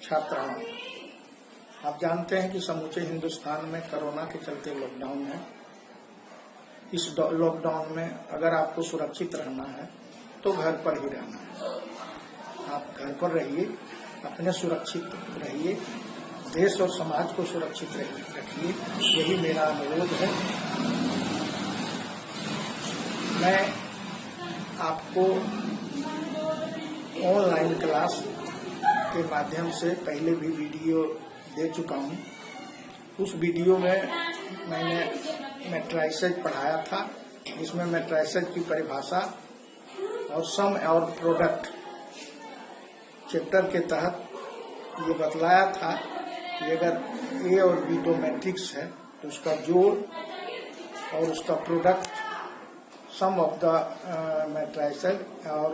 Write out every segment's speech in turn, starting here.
छात्राओं, आप जानते हैं कि समूचे हिंदुस्तान में कोरोना के चलते लॉकडाउन है। इस लॉकडाउन में अगर आपको सुरक्षित रहना है तो घर पर ही रहना है। आप घर पर रहिए, अपने सुरक्षित रहिए, देश और समाज को सुरक्षित रखिए, यही मेरा अनुरोध है। मैं आपको ऑनलाइन क्लास के माध्यम से पहले भी वीडियो दे चुका हूँ। उस वीडियो में मैंने मैट्राइसेज पढ़ाया था, जिसमें मैट्राइसेज की परिभाषा और सम और प्रोडक्ट चैप्टर के तहत ये बतलाया था कि अगर ए और बी दो मैट्रिक्स है तो उसका जोड़ और उसका प्रोडक्ट सम ऑफ द मैट्राइसेज और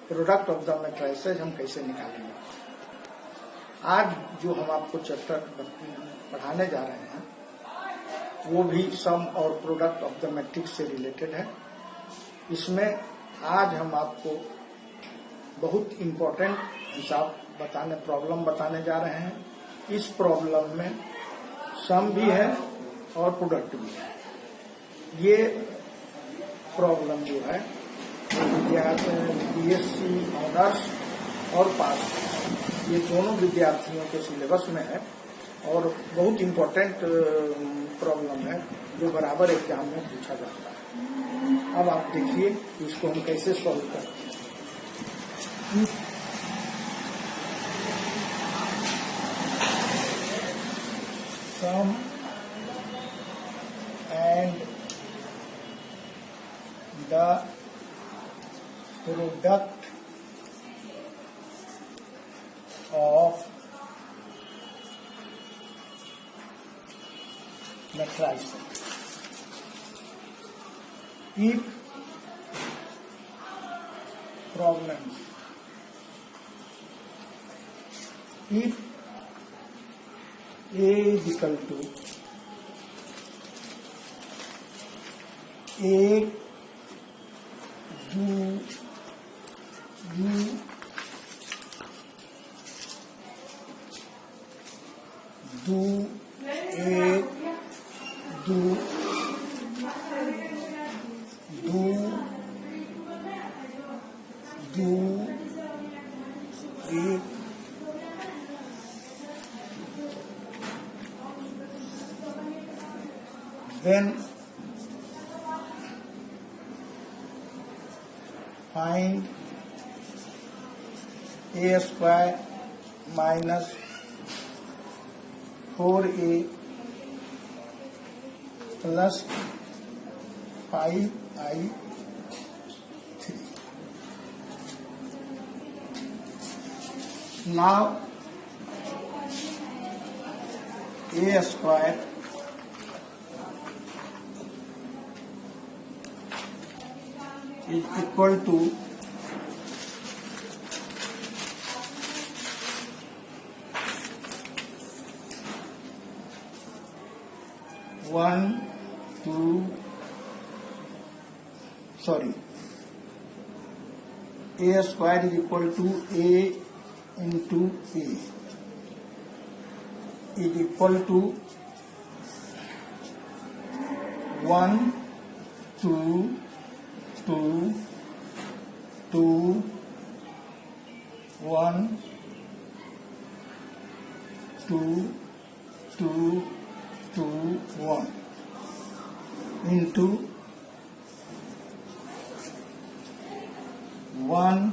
प्रोडक्ट ऑफ द मैट्राइसेज हम कैसे निकालेंगे। आज जो हम आपको चैप्टर पढ़ाने जा रहे हैं वो भी सम और प्रोडक्ट ऑफ द मैट्रिक्स से रिलेटेड है। इसमें आज हम आपको बहुत इम्पोर्टेंट हिसाब प्रॉब्लम बताने जा रहे हैं। इस प्रॉब्लम में सम भी है और प्रोडक्ट भी है। ये प्रॉब्लम जो है बीएससी ऑनर्स और पास ये दोनों विद्यार्थियों के सिलेबस में है और बहुत इम्पोर्टेंट प्रॉब्लम है जो बराबर एग्जाम में पूछा जाता है। अब आप देखिए कि इसको हम कैसे सॉल्व करते हैं। Sum and the product of matrices. If problems, if A is equal to A do A then find A square minus 4A plus 5I3. Now A square is equal to A square is equal to A into A is equal to 1 2 2 2 1 2 2 2 1 into 1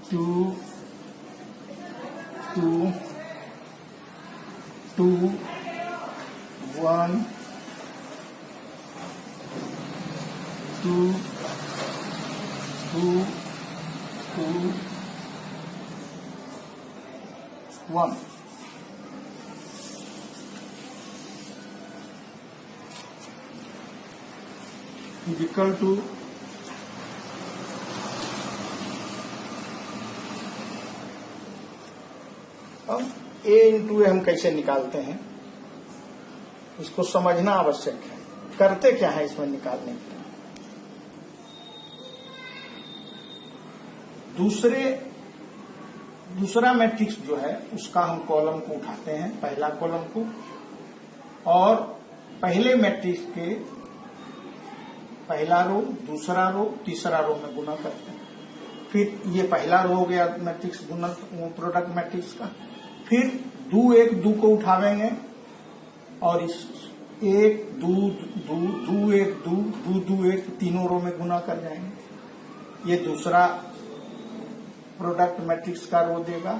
2 2 2 1 2 2 2 1 is equal to अब A into हम कैसे निकालते हैं इसको समझना आवश्यक है। करते क्या है इसमें निकालने के लिए। दूसरे दूसरा मैट्रिक्स जो है उसका हम कॉलम को उठाते हैं, पहला कॉलम को, और पहले मैट्रिक्स के पहला रो, दूसरा रो, तीसरा रो में गुना करते हैं। फिर ये पहला रो हो गया मैट्रिक्स गुना प्रोडक्ट मैट्रिक्स का। फिर दू एक दू को उठावेंगे और इस एक दू दू दू एक दू दू दू एक तीनों रो में गुना कर जाएंगे। ये दूसरा प्रोडक्ट मैट्रिक्स का रो देगा।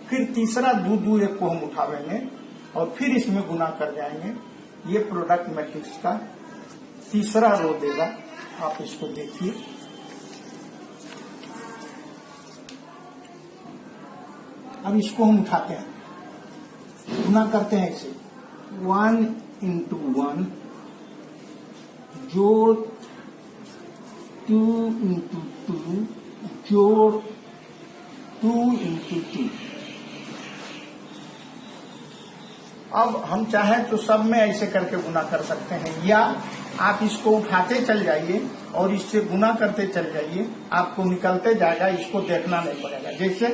फिर तीसरा दू दू एक को हम उठावेंगे और फिर इसमें गुना कर जाएंगे। ये प्रोडक्ट मैट्रिक्स का तीसरा रो देगा। आप इसको देखिए, अब इसको हम उठाते हैं, गुना करते हैं इसे 1 into 1 जोड़ 2 into 2 जोड़ 2 into 2। अब हम चाहें तो सब में ऐसे करके गुना कर सकते हैं, या आप इसको उठाते चल जाइए और इससे गुना करते चल जाइए, आपको निकलते जाएगा, इसको देखना नहीं पड़ेगा। जैसे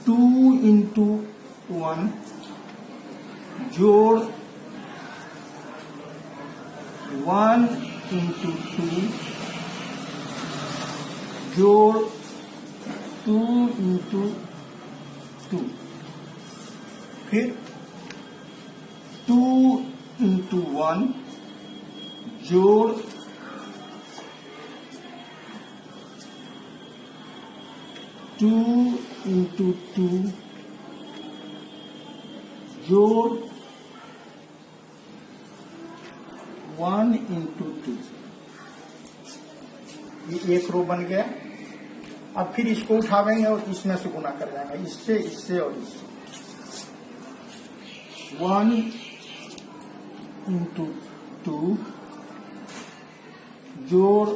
2 into 1 जोड़ 1 into 2 जोड़ 2 into 2। फिर 2 into 1 जोड़ 2 into 2 जोड़ 1 into 2। ये एक रो बन गया। अब फिर इसको उठावेंगे और इसमें से गुना कर जाएंगे, इससे इससे और इससे। 1 into 2 जोड़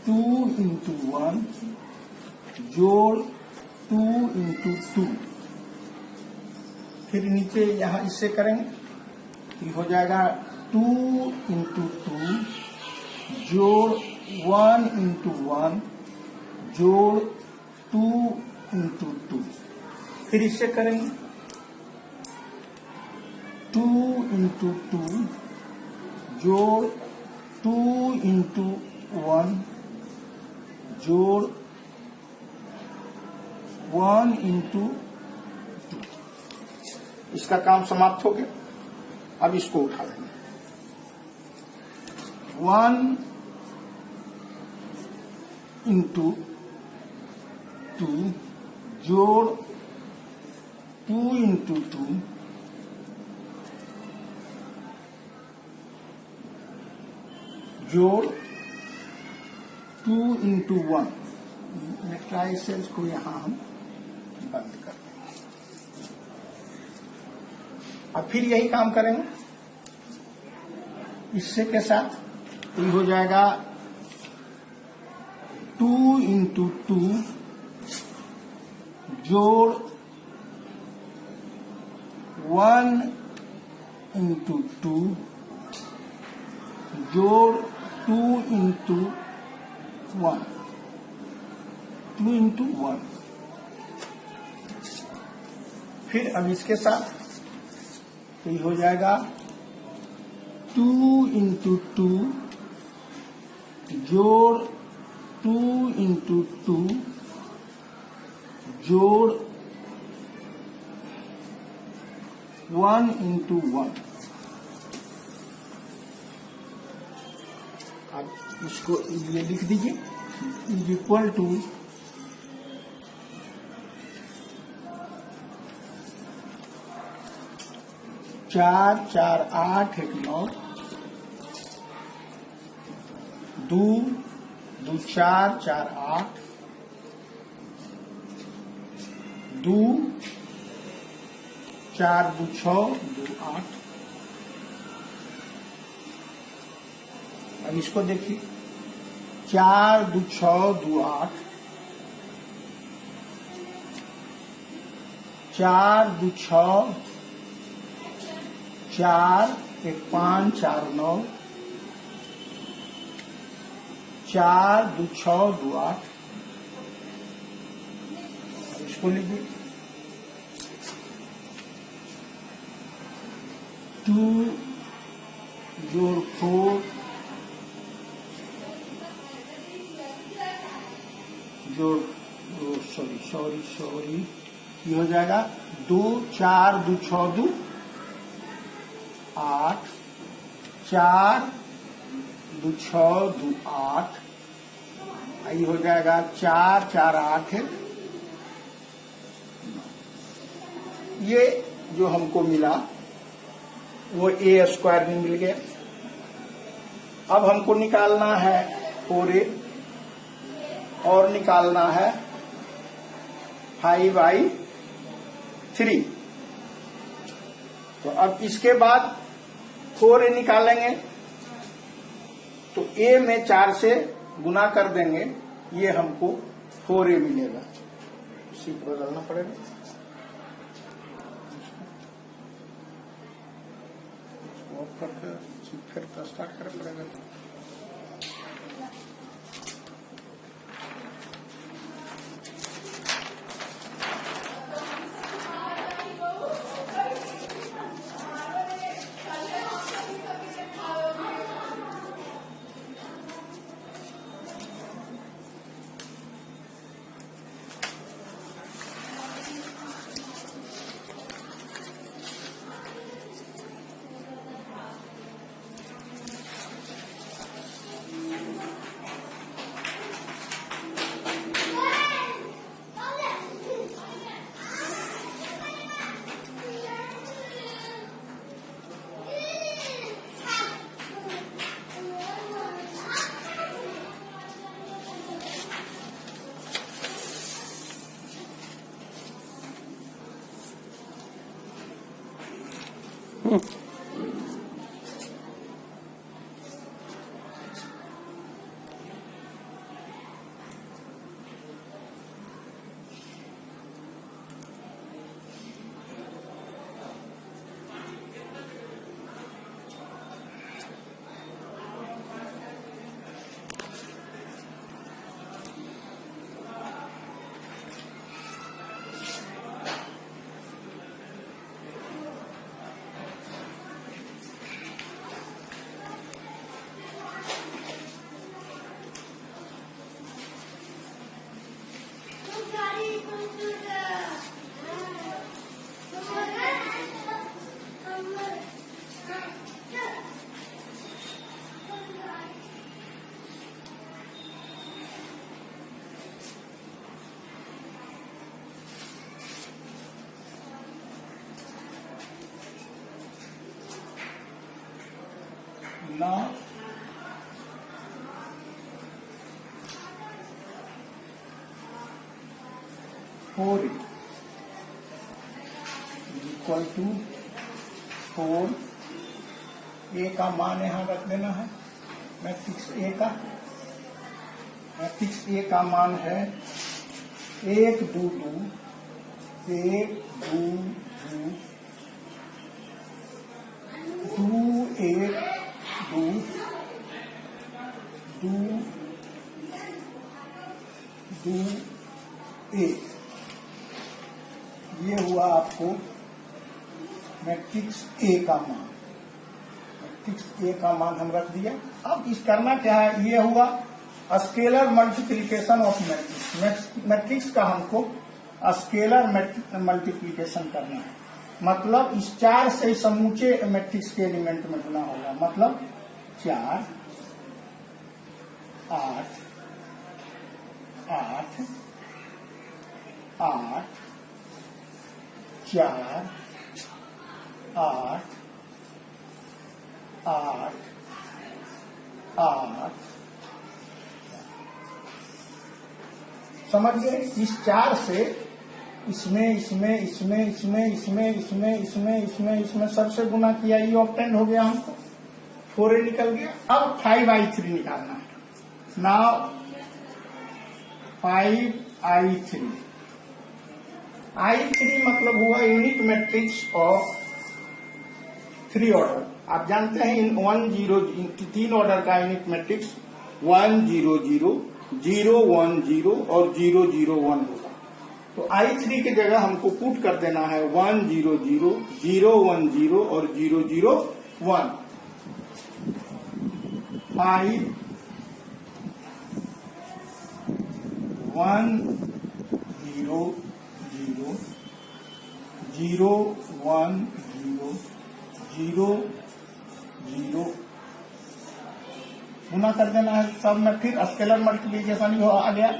2 into 1 जोड़ 2 into 2। फिर नीचे यहां इससे करेंगे, ये हो जाएगा 2 into 2 जोड़ 1 into 1 जोड़ 2 into 2। फिर इससे करेंगे 2 into 2 जोड़ 2 into 1 जोड़ 1 into 2। इसका काम समाप्त हो गया। अब इसको उठा लेंगे 1 into 2 जोड़ 2 into 2 जोड़ 2 into 1। मैट्रिसेस को यहां हम बंद कर देंगे। अब फिर यही काम करेंगे इससे के साथ, तो ये हो जाएगा 2 into 2 जोड़ 1 into 2 जोड़ 2 into 1 2 into 1। फिर अब इसके साथ तो ये हो जाएगा 2 into 2 जोड़ 2 into 2 जोड़ 1 into 1। अब इसको ये लिख दीजिए, इज इक्वल टू 4 4 8 1 9 2 2 4 4 8 2 4 2 6 2 8। अब इसको देखिए 4 2 6 2 8 4 2 6 4 1 5 4 9 4 2 6 2 8 इसको लीजिए 2 जोड़ 4 जोड़ सॉरी ये हो जाएगा 2 4 2 6 2 8 4 2 6 2 8 ये हो जाएगा 4 4 8 है। ये जो हमको मिला वो ए स्क्वायर में मिल गया। अब हमको निकालना है 4a और निकालना है 5/3। तो अब इसके बाद 4a निकालेंगे तो a में 4 से गुना कर देंगे, ये हमको 4a मिलेगा। सीट बदलना पड़ेगा। ऑफ करके फिर स्टार्ट करना पड़ेगा। Now four equal to 4। A का मान यहां रख देना है। मैट्रिक्स ए का मान है 1 2 2 1 2 2 2 1 2 2 2 1। ये हुआ आपको मैट्रिक्स ए का मान। मैट्रिक्स ए का मान हम रख दिया। अब इस करना क्या है, ये हुआ scalar multiplication of matrix. Matrix का हमको स्केलर मल्टीप्लिकेशन करना है, मतलब इस 4 से समूचे मैट्रिक्स के एलिमेंट में गुना होगा। मतलब 4 8 8 8 4 8 8 8। समझ गए? इस 4 से इसमें सबसे गुना किया, ये ऑब्टेंड हो गया हमको। 4a निकल गया। अब 5/3 निकालना है। नाउ 5/3 I3 मतलब हुआ यूनिट मैट्रिक्स ऑफ 3 ऑर्डर। आप जानते हैं इन 1 0 3 ऑर्डर का यूनिट मैट्रिक्स 1 0 0 0 1 0 और 0 0 1 होगा। तो I3 की जगह हमको पुट कर देना है 1 0 0 0 1 0 और 0 0 1 5 1 0 0 0 1 0 0 0 गुना कर देना है सब में। फिर स्केलर मल्टीप्लीकेशन ही आ गया,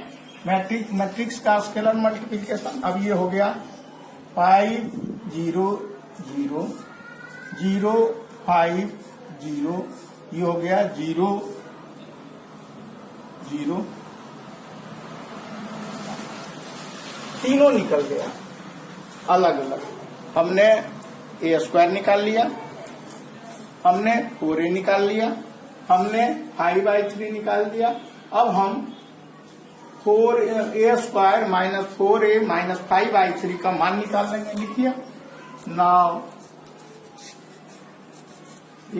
मैट्रिक्स का स्केलर मल्टीप्लीकेशन। अब ये हो गया 5 0 0 0 5 0, ये हो गया 0 0, तीनों निकल गया अलग अलग। हमने ए स्क्वायर निकाल लिया, हमने 4a निकाल लिया, हमने 5/3 निकाल दिया। अब हम 4a square minus 4a minus 5/3 का मान निकाल लेंगे। लिखिए now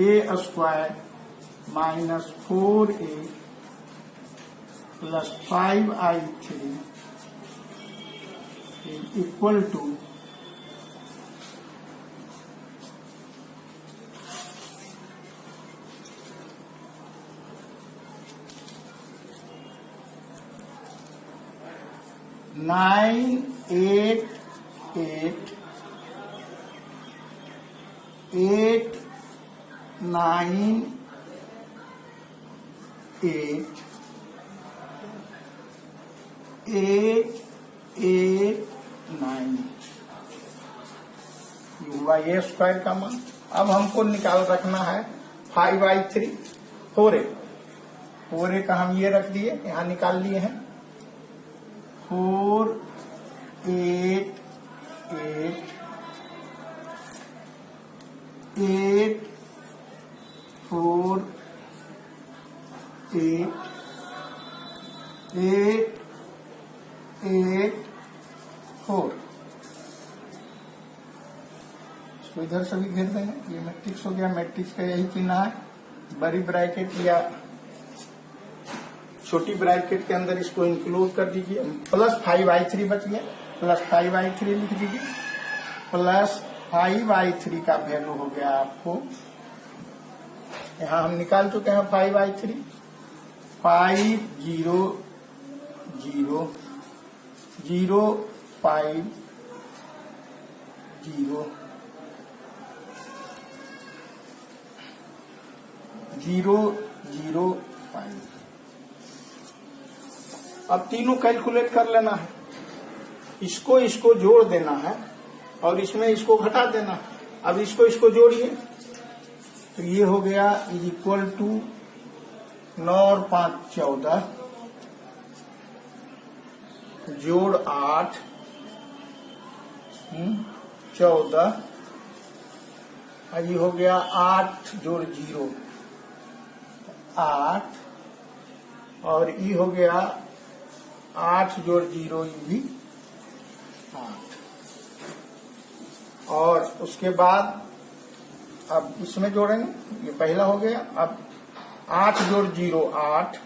a square minus 4a प्लस 5/3 इक्वल टू 9 8 8 8 9 8 8 8 9 हुआ ए स्क्वायर का मान। अब हमको निकाल रखना है 5/3 4a का हम ये रख दिए, यहाँ निकाल लिए हैं 4 8 8 8 4 8 8 8 4। इसको इधर से भी घेर देंगे। ये मैट्रिक्स हो गया, मैट्रिक्स का यही चिन्ह है। बड़ी ब्रैकेट या छोटी ब्रैकेट के अंदर इसको इंक्लूड कर दीजिए। प्लस 5/3 बच गया, प्लस 5/3 लिख दीजिए। प्लस 5/3 का वैल्यू हो गया आपको, यहाँ हम निकाल चुके हैं 5/3। 5 0 0 0 5 0 0 0 5। अब तीनों कैलकुलेट कर लेना है, इसको जोड़ देना है और इसमें इसको घटा देना है। अब इसको जोड़िए तो ये हो गया इक्वल टू 9 और 5 14 जोड़ 8 14, ये हो गया 8 जोड़ 0 8 और ये हो गया 8 जोड़ 0 ये भी 8। और उसके बाद अब इसमें जोड़ेंगे, ये पहला हो गया। अब 8 जोड़ 0 8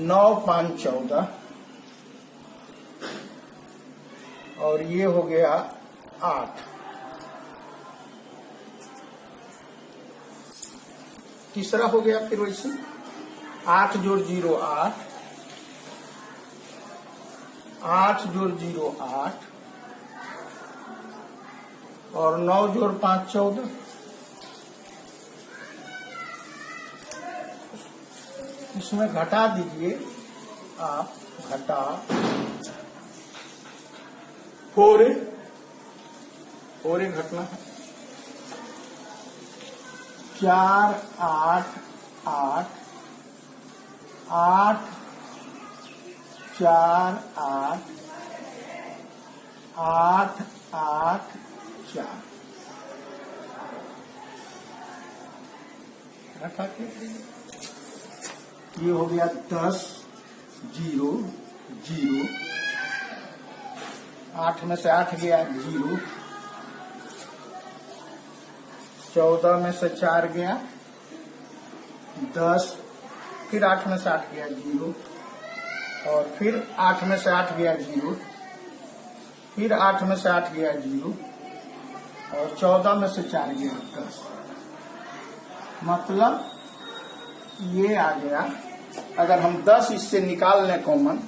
9 5 14 और ये हो गया 8। तीसरा हो गया फिर वैसे 8 जोड़ 0 8 8 जोड़ 0 8 और 9 जोड़ 5 14। इसमें घटा दीजिए आप, घटा 4a घटना है 4 8 8 8 4 8 8 8 4 रखा के ये हो गया 10 0 0 8 में से 8 गया 0, 14 में से 4 गया 10, फिर 8 में से 8 गया 0, और फिर 8 में से 8 गया 0, फिर 8 में से 8 गया 0 और 14 में से 4 गया 10। मतलब ये आ गया। अगर हम 10 इससे निकाल लें कॉमन,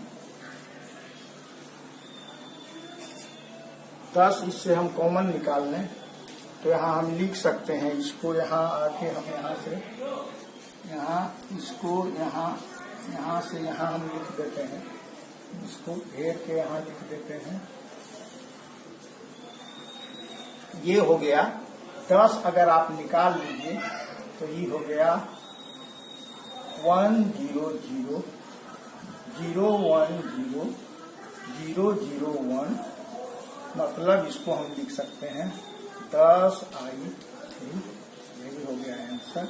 10 इससे हम कॉमन निकाल लें तो यहाँ हम लिख सकते हैं इसको। यहाँ आके हम यहाँ से यहाँ इसको यहाँ से यहाँ हम लिख देते हैं, इसको घेर के यहाँ लिख देते हैं। ये हो गया 10। अगर आप निकाल लीजिए तो ये हो गया 1 0 0 0 1 0 0 0 1। मतलब इसको हम लिख सकते हैं 10i3। ये भी हो गया आंसर।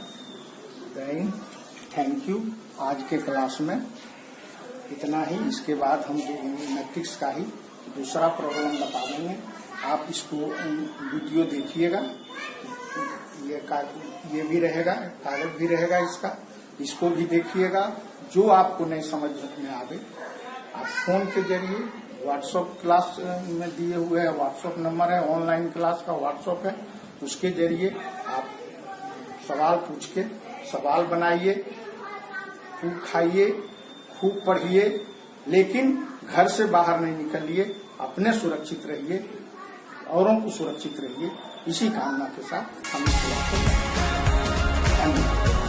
Then thank you. आज के क्लास में इतना ही। इसके बाद हम मैट्रिक्स का ही दूसरा प्रॉब्लम बता देंगे। आप इसको वीडियो देखिएगा। ये भी रहेगा, कागज भी रहेगा इसका, इसको भी देखिएगा। जो आपको नहीं समझ में आवे आप फोन के जरिए, व्हाट्सएप क्लास में दिए हुए है, व्हाट्सएप नंबर है, ऑनलाइन क्लास का व्हाट्सएप है, उसके जरिए आप सवाल पूछ के सवाल बनाइए, खूब खाइए, खूब पढ़िए, लेकिन घर से बाहर नहीं निकलिए। अपने सुरक्षित रहिए, औरों को सुरक्षित रहिए। इसी कामना के साथ हम धन्यवाद।